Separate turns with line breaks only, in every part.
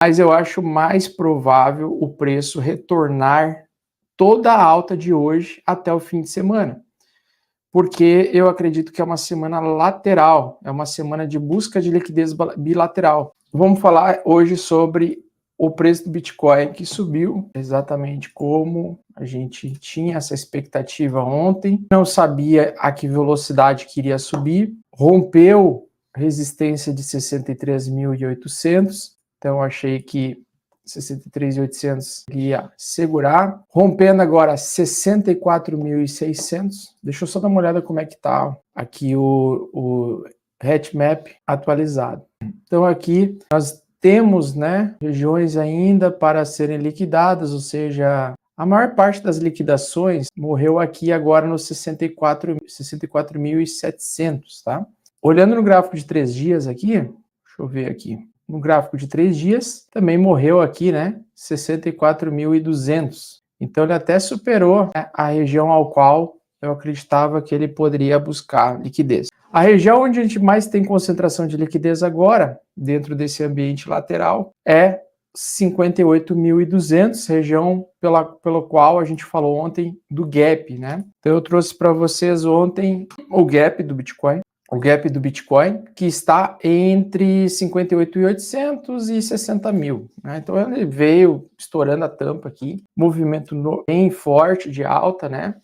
mas eu acho mais provável o preço retornar toda a alta de hoje até o fim de semana, porque eu acredito que é uma semana lateral, é uma semana de busca de liquidez bilateral. Vamos falar hoje sobre o preço do Bitcoin, que subiu exatamente como a gente tinha essa expectativa ontem, não sabia a que velocidade que iria subir, rompeu resistência de 63.800, então achei que 63.800 ia segurar, rompendo agora 64.600. Deixa eu só dar uma olhada como é que tá aqui o Hatmap atualizado. Então aqui nós temos, né, regiões ainda para serem liquidadas, ou seja, a maior parte das liquidações morreu aqui agora nos 64.700, tá? Olhando no gráfico de 3 dias aqui, deixa eu ver aqui, no gráfico de 3 dias, também morreu aqui, né, 64.200. Então ele até superou, né, a região ao qual eu acreditava que ele poderia buscar liquidez. A região onde a gente mais tem concentração de liquidez agora, dentro desse ambiente lateral, é 58.200, região pelo qual a gente falou ontem do gap, né? Então eu trouxe para vocês ontem o gap do Bitcoin, que está entre 58.800 e 60.000, né? Então ele veio estourando a tampa aqui, movimento bem forte de alta, né?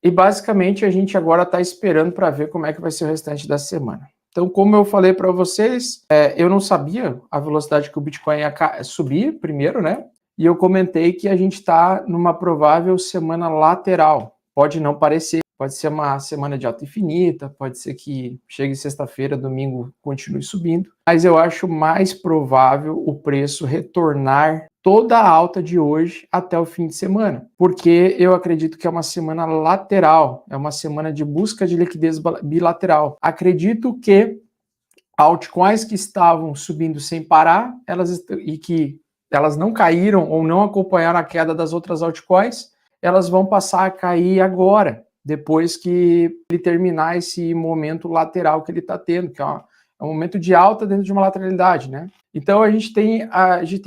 E basicamente a gente agora está esperando para ver como é que vai ser o restante da semana. Então, como eu falei para vocês, eu não sabia a velocidade que o Bitcoin ia subir primeiro, né? E eu comentei que a gente está numa provável semana lateral. Pode não parecer, pode ser uma semana de alta infinita, pode ser que chegue sexta-feira, domingo continue subindo, mas eu acho mais provável o preço retornar toda a alta de hoje até o fim de semana, porque eu acredito que é uma semana lateral, é uma semana de busca de liquidez bilateral. Acredito que altcoins que estavam subindo sem parar, elas não caíram ou não acompanharam a queda das outras altcoins, elas vão passar a cair agora, depois que ele terminar esse momento lateral que ele está tendo, que é um momento de alta dentro de uma lateralidade, né? Então a gente tem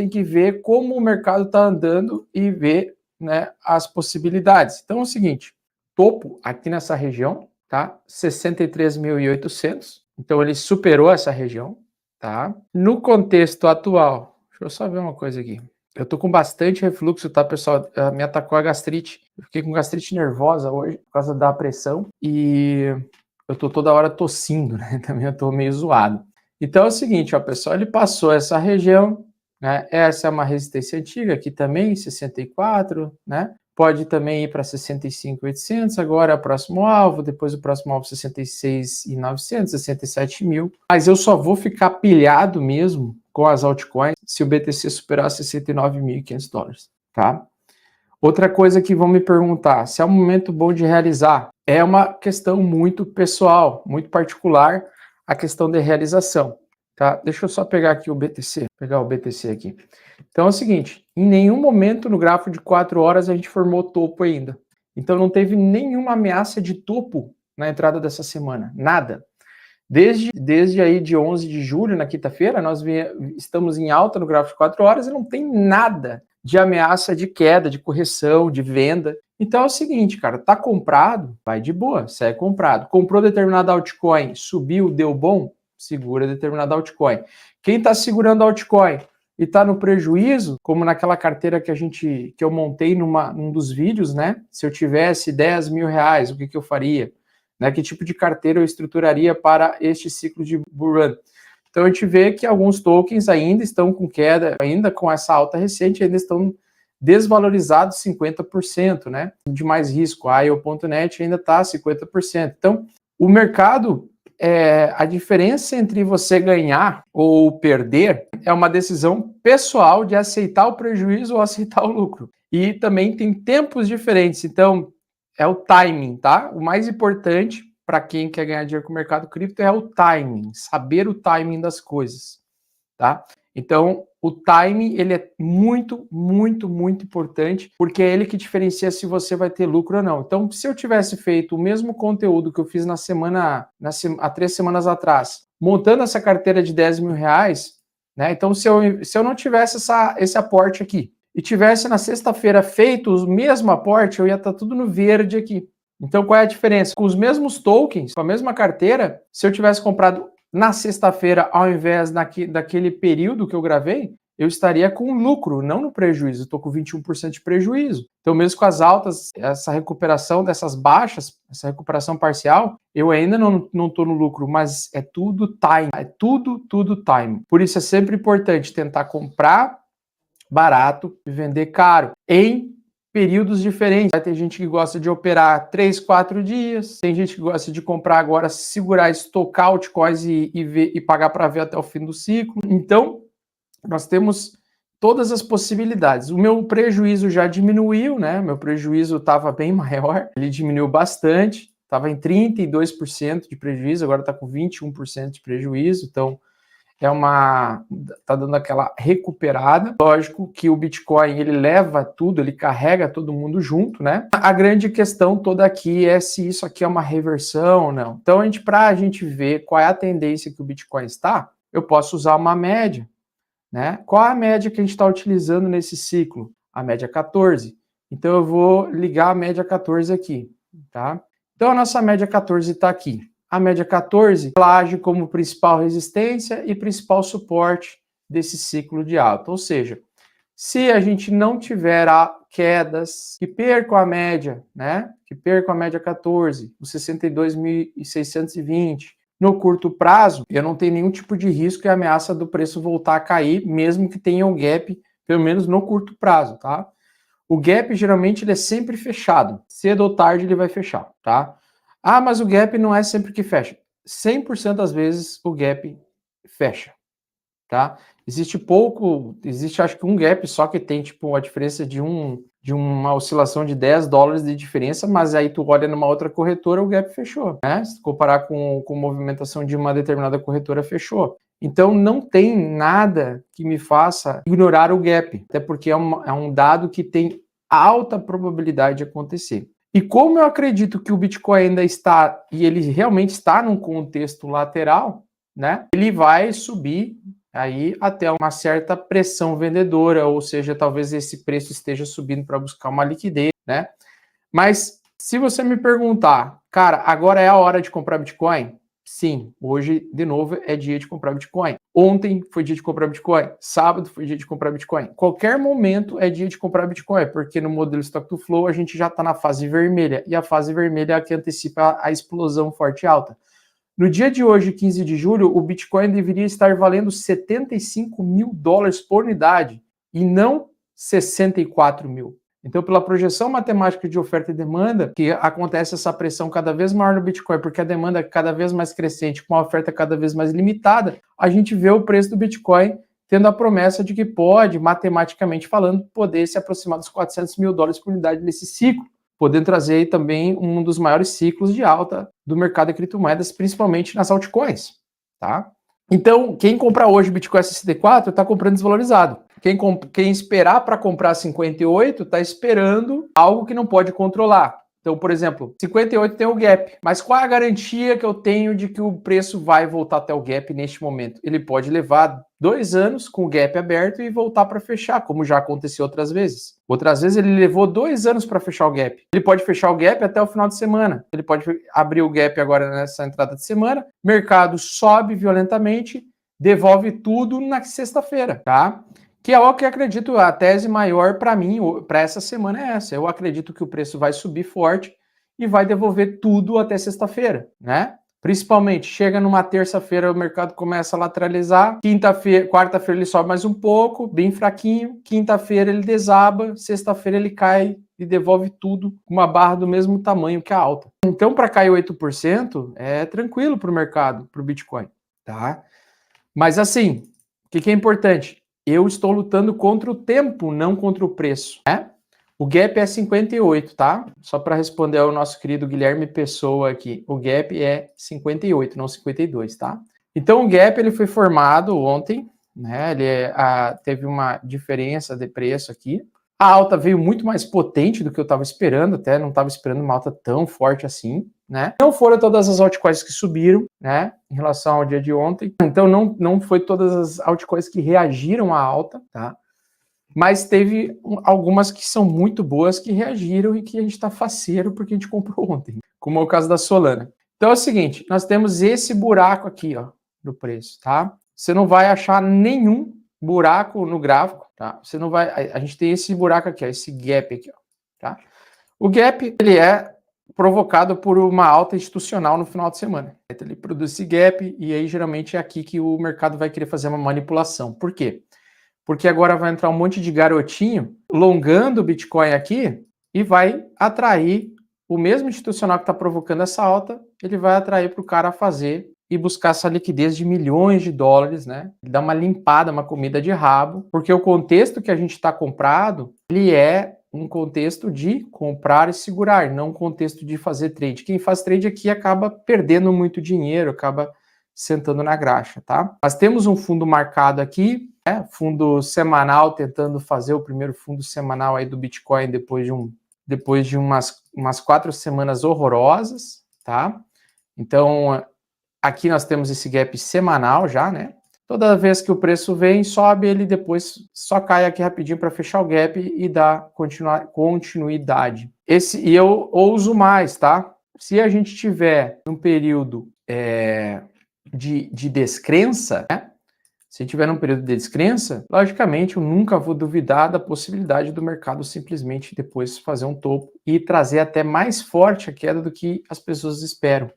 que ver como o mercado está andando e ver, né, as possibilidades. Então é o seguinte, topo aqui nessa região, tá? 63.800. Então ele superou essa região, tá? No contexto atual, deixa eu só ver uma coisa aqui. Eu tô com bastante refluxo, tá, pessoal? Me atacou a gastrite. Eu fiquei com gastrite nervosa hoje por causa da pressão e eu tô toda hora tossindo, né? Também eu tô meio zoado. Então é o seguinte, ó, pessoal, ele passou essa região, né? Essa é uma resistência antiga aqui também, 64, né? Pode também ir para 65.800, agora é o próximo alvo, depois o próximo alvo 66.900, 67.000. Mas eu só vou ficar pilhado mesmo com as altcoins se o BTC superar 69.500 dólares, tá? Outra coisa que vão me perguntar, se é um momento bom de realizar, é uma questão muito pessoal, muito particular, a questão de realização, tá? Deixa eu só pegar aqui o BTC, aqui. Então é o seguinte, em nenhum momento no gráfico de 4 horas a gente formou topo ainda. Então não teve nenhuma ameaça de topo na entrada dessa semana, nada. Desde aí de 11 de julho, na quinta-feira, nós estamos em alta no gráfico de 4 horas e não tem nada de ameaça de queda, de correção, de venda. Então é o seguinte, cara, tá comprado, vai de boa, segue comprado. Comprou determinada altcoin, subiu, deu bom, segura determinada altcoin. Quem tá segurando a altcoin e tá no prejuízo, como naquela carteira que eu montei num dos vídeos, né? Se eu tivesse 10 mil reais, o que eu faria? Né, que tipo de carteira eu estruturaria para este ciclo de bull run. Então a gente vê que alguns tokens ainda estão com queda, ainda com essa alta recente, ainda estão desvalorizados 50%, né? De mais risco, a IO.net ainda está 50%. Então o mercado, a diferença entre você ganhar ou perder é uma decisão pessoal de aceitar o prejuízo ou aceitar o lucro. E também tem tempos diferentes, então é o timing, tá? O mais importante para quem quer ganhar dinheiro com o mercado cripto é o timing, saber o timing das coisas, tá? Então, o timing, ele é muito, muito, muito importante, porque é ele que diferencia se você vai ter lucro ou não. Então, se eu tivesse feito o mesmo conteúdo que eu fiz há 3 semanas atrás, montando essa carteira de 10 mil reais, né? Então, se eu não tivesse esse aporte aqui e tivesse na sexta-feira feito o mesmo aporte, eu ia estar tudo no verde aqui. Então, qual é a diferença? Com os mesmos tokens, com a mesma carteira, se eu tivesse comprado na sexta-feira, ao invés daquele período que eu gravei, eu estaria com lucro, não no prejuízo. Estou com 21% de prejuízo. Então, mesmo com as altas, essa recuperação dessas baixas, essa recuperação parcial, eu ainda não estou no lucro, mas é tudo time. É tudo time. Por isso é sempre importante tentar comprar barato e vender caro em períodos diferentes. Vai ter gente que gosta de operar 3, 4 dias, tem gente que gosta de comprar agora, segurar, estocar altcoins e pagar para ver até o fim do ciclo. Então, nós temos todas as possibilidades. O meu prejuízo já diminuiu, né? Meu prejuízo estava bem maior, ele diminuiu bastante, estava em 32% de prejuízo, agora está com 21% de prejuízo, então tá dando aquela recuperada. Lógico que o Bitcoin, ele leva tudo, ele carrega todo mundo junto, né? A grande questão toda aqui é se isso aqui é uma reversão ou não. Então, para a gente ver qual é a tendência que o Bitcoin está, eu posso usar uma média, né? Qual a média que a gente está utilizando nesse ciclo? A média 14. Então, eu vou ligar a média 14 aqui, tá? Então, a nossa média 14 está aqui. A média 14, ela age como principal resistência e principal suporte desse ciclo de alta. Ou seja, se a gente não tiver quedas que percam a média, né? Que percam a média 14, os 62.620, no curto prazo, eu não tenho nenhum tipo de risco e ameaça do preço voltar a cair, mesmo que tenha um gap, pelo menos no curto prazo, tá? O gap, geralmente, ele é sempre fechado. Cedo ou tarde, ele vai fechar, tá? Ah, mas o gap não é sempre que fecha. 100% das vezes o gap fecha, tá? Existe acho que um gap só que tem tipo a diferença de uma oscilação de $10 de diferença, mas aí tu olha numa outra corretora, o gap fechou, né? Se tu comparar com movimentação de uma determinada corretora, fechou. Então não tem nada que me faça ignorar o gap, até porque é um dado que tem alta probabilidade de acontecer. E como eu acredito que o Bitcoin ainda está, e ele realmente está num contexto lateral, né? Ele vai subir aí até uma certa pressão vendedora, ou seja, talvez esse preço esteja subindo para buscar uma liquidez, né? Mas se você me perguntar, cara, agora é a hora de comprar Bitcoin? Sim, hoje, de novo, é dia de comprar Bitcoin. Ontem foi dia de comprar Bitcoin. Sábado foi dia de comprar Bitcoin. Qualquer momento é dia de comprar Bitcoin, porque no modelo Stock to Flow a gente já está na fase vermelha. E a fase vermelha é a que antecipa a explosão forte e alta. No dia de hoje, 15 de julho, o Bitcoin deveria estar valendo $75 mil por unidade e não 64 mil. Então, pela projeção matemática de oferta e demanda, que acontece essa pressão cada vez maior no Bitcoin, porque a demanda é cada vez mais crescente, com a oferta cada vez mais limitada, a gente vê o preço do Bitcoin tendo a promessa de que pode, matematicamente falando, poder se aproximar dos $400 mil por unidade nesse ciclo, podendo trazer aí também um dos maiores ciclos de alta do mercado de criptomoedas, principalmente nas altcoins, tá? Então, quem comprar hoje Bitcoin 64 está comprando desvalorizado. Quem esperar para comprar 58 está esperando algo que não pode controlar. Então, por exemplo, 58 tem o gap, mas qual é a garantia que eu tenho de que o preço vai voltar até o gap neste momento? Ele pode levar 2 anos com o gap aberto e voltar para fechar, como já aconteceu outras vezes. Outras vezes ele levou 2 anos para fechar o gap. Ele pode fechar o gap até o final de semana. Ele pode abrir o gap agora nessa entrada de semana, mercado sobe violentamente, devolve tudo na sexta-feira, tá? Que é o que eu acredito, a tese maior para mim, para essa semana é essa. Eu acredito que o preço vai subir forte e vai devolver tudo até sexta-feira, né? Principalmente, chega numa terça-feira, o mercado começa a lateralizar, quarta-feira ele sobe mais um pouco, bem fraquinho, quinta-feira ele desaba, sexta-feira ele cai e devolve tudo com uma barra do mesmo tamanho que a alta. Então, para cair 8%, é tranquilo para o mercado, para o Bitcoin, tá? Mas assim, o que é importante? Eu estou lutando contra o tempo, não contra o preço, né? O gap é 58, tá? Só para responder ao nosso querido Guilherme Pessoa aqui. O gap é 58, não 52, tá? Então o gap ele foi formado ontem, né? Ele teve uma diferença de preço aqui. A alta veio muito mais potente do que eu estava esperando, até não estava esperando uma alta tão forte assim, né? Não foram todas as altcoins que subiram, né, em relação ao dia de ontem. Então não foi todas as altcoins que reagiram à alta, tá? Mas teve algumas que são muito boas que reagiram e que a gente está faceiro porque a gente comprou ontem, como é o caso da Solana. Então é o seguinte, nós temos esse buraco aqui, ó, no preço, tá? Você não vai achar nenhum buraco no gráfico, tá? Você não vai, a gente tem esse buraco aqui, ó, esse gap aqui, ó, tá? O gap, ele é provocado por uma alta institucional no final de semana. Ele produz esse gap e aí geralmente é aqui que o mercado vai querer fazer uma manipulação. Por quê? Porque agora vai entrar um monte de garotinho longando o Bitcoin aqui e vai atrair o mesmo institucional que está provocando essa alta, ele vai atrair para o cara fazer e buscar essa liquidez de milhões de dólares, né? Dar uma limpada, uma comida de rabo, porque o contexto que a gente está comprado, ele é um contexto de comprar e segurar, não um contexto de fazer trade. Quem faz trade aqui acaba perdendo muito dinheiro, acaba sentando na graxa, tá? Mas temos um fundo marcado aqui, fundo semanal, tentando fazer o primeiro fundo semanal aí do Bitcoin depois de umas 4 semanas horrorosas, tá? Então, aqui nós temos esse gap semanal já, né? Toda vez que o preço vem, sobe, ele depois só cai aqui rapidinho para fechar o gap e dar continuidade. E eu ouso mais, tá? Se a gente tiver um período de descrença, né? Se tiver um período de descrença, logicamente eu nunca vou duvidar da possibilidade do mercado simplesmente depois fazer um topo e trazer até mais forte a queda do que as pessoas esperam,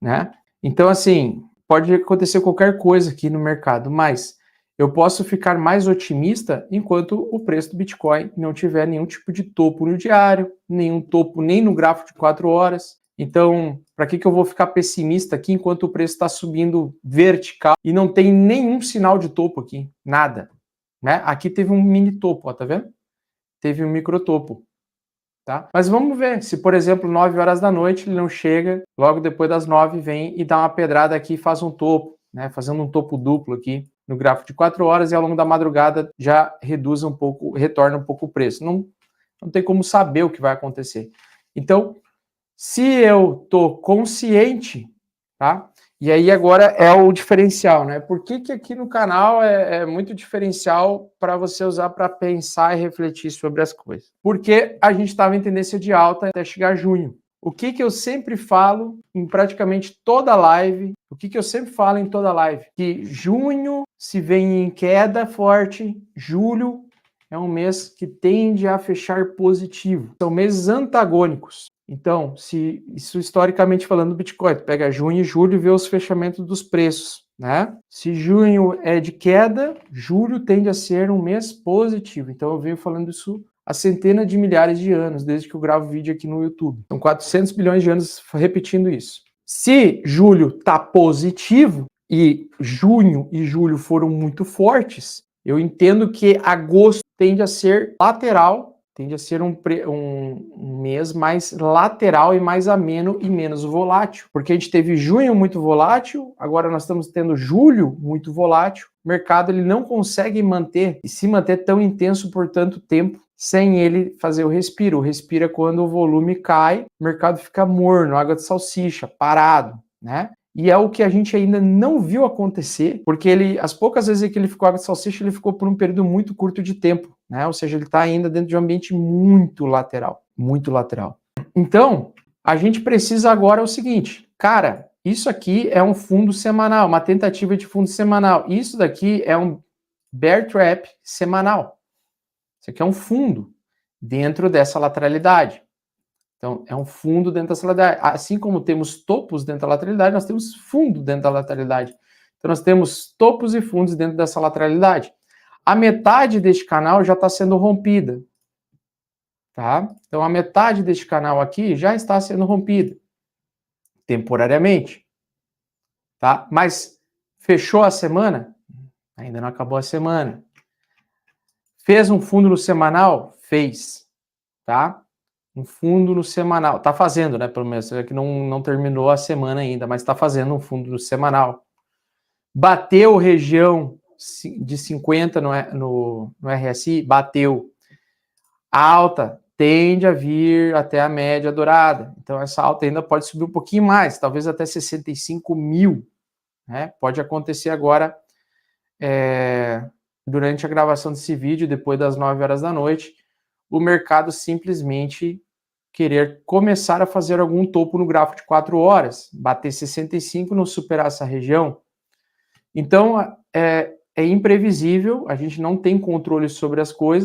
né? Então, assim, pode acontecer qualquer coisa aqui no mercado, mas eu posso ficar mais otimista enquanto o preço do Bitcoin não tiver nenhum tipo de topo no diário, nenhum topo nem no gráfico de 4 horas. Então, para que eu vou ficar pessimista aqui enquanto o preço está subindo vertical e não tem nenhum sinal de topo aqui? Nada, né? Aqui teve um mini topo, ó, tá vendo? Teve um micro topo, tá? Mas vamos ver se, por exemplo, 9 horas da noite ele não chega, logo depois das 9 vem e dá uma pedrada aqui e faz um topo, né? Fazendo um topo duplo aqui no gráfico de 4 horas e ao longo da madrugada já reduz um pouco, retorna um pouco o preço. Não tem como saber o que vai acontecer. Então, se eu tô consciente, tá? E aí agora é o diferencial, né? Por que aqui no canal é muito diferencial para você usar para pensar e refletir sobre as coisas? Porque a gente estava em tendência de alta até chegar junho. O que eu sempre falo em praticamente toda live, que junho se vem em queda forte, julho é um mês que tende a fechar positivo. São meses antagônicos. Então, se isso historicamente falando do Bitcoin, tu pega junho e julho e vê os fechamentos dos preços, né? Se junho é de queda, julho tende a ser um mês positivo. Então, eu venho falando isso há centenas de milhares de anos, desde que eu gravo vídeo aqui no YouTube. São 400 bilhões de anos repetindo isso. Se julho tá positivo e junho e julho foram muito fortes, eu entendo que agosto tende a ser lateral, tende a ser um mês mais lateral e mais ameno e menos volátil. Porque a gente teve junho muito volátil, agora nós estamos tendo julho muito volátil. O mercado ele não consegue se manter tão intenso por tanto tempo sem ele fazer o respiro. O respiro é quando o volume cai, o mercado fica morno, água de salsicha, parado, né? E é o que a gente ainda não viu acontecer, porque as poucas vezes que ele ficou água de salsicha, ele ficou por um período muito curto de tempo, né? Ou seja, ele está ainda dentro de um ambiente muito lateral, muito lateral. Então, a gente precisa agora o seguinte, cara, isso aqui é um fundo semanal, uma tentativa de fundo semanal. Isso daqui é um bear trap semanal. Isso aqui é um fundo dentro dessa lateralidade. Então, é um fundo dentro dessa lateralidade. Assim como temos topos dentro da lateralidade, nós temos fundo dentro da lateralidade. Então, nós temos topos e fundos dentro dessa lateralidade. A metade deste canal já está sendo rompida. Tá? Então, a metade deste canal aqui já está sendo rompida. Temporariamente. Tá? Mas fechou a semana? Ainda não acabou a semana. Fez um fundo no semanal? Fez. Tá? Um fundo no semanal. Tá fazendo, né? Pelo menos, é que não terminou a semana ainda, mas está fazendo um fundo no semanal. Bateu região de 50 no RSI? Bateu. A alta tende a vir até a média dourada. Então, essa alta ainda pode subir um pouquinho mais, talvez até 65 mil. Né? Pode acontecer agora, durante a gravação desse vídeo, depois das 9 horas da noite, o mercado simplesmente querer começar a fazer algum topo no gráfico de 4 horas, bater 65, não superar essa região. Então, é imprevisível, a gente não tem controle sobre as coisas.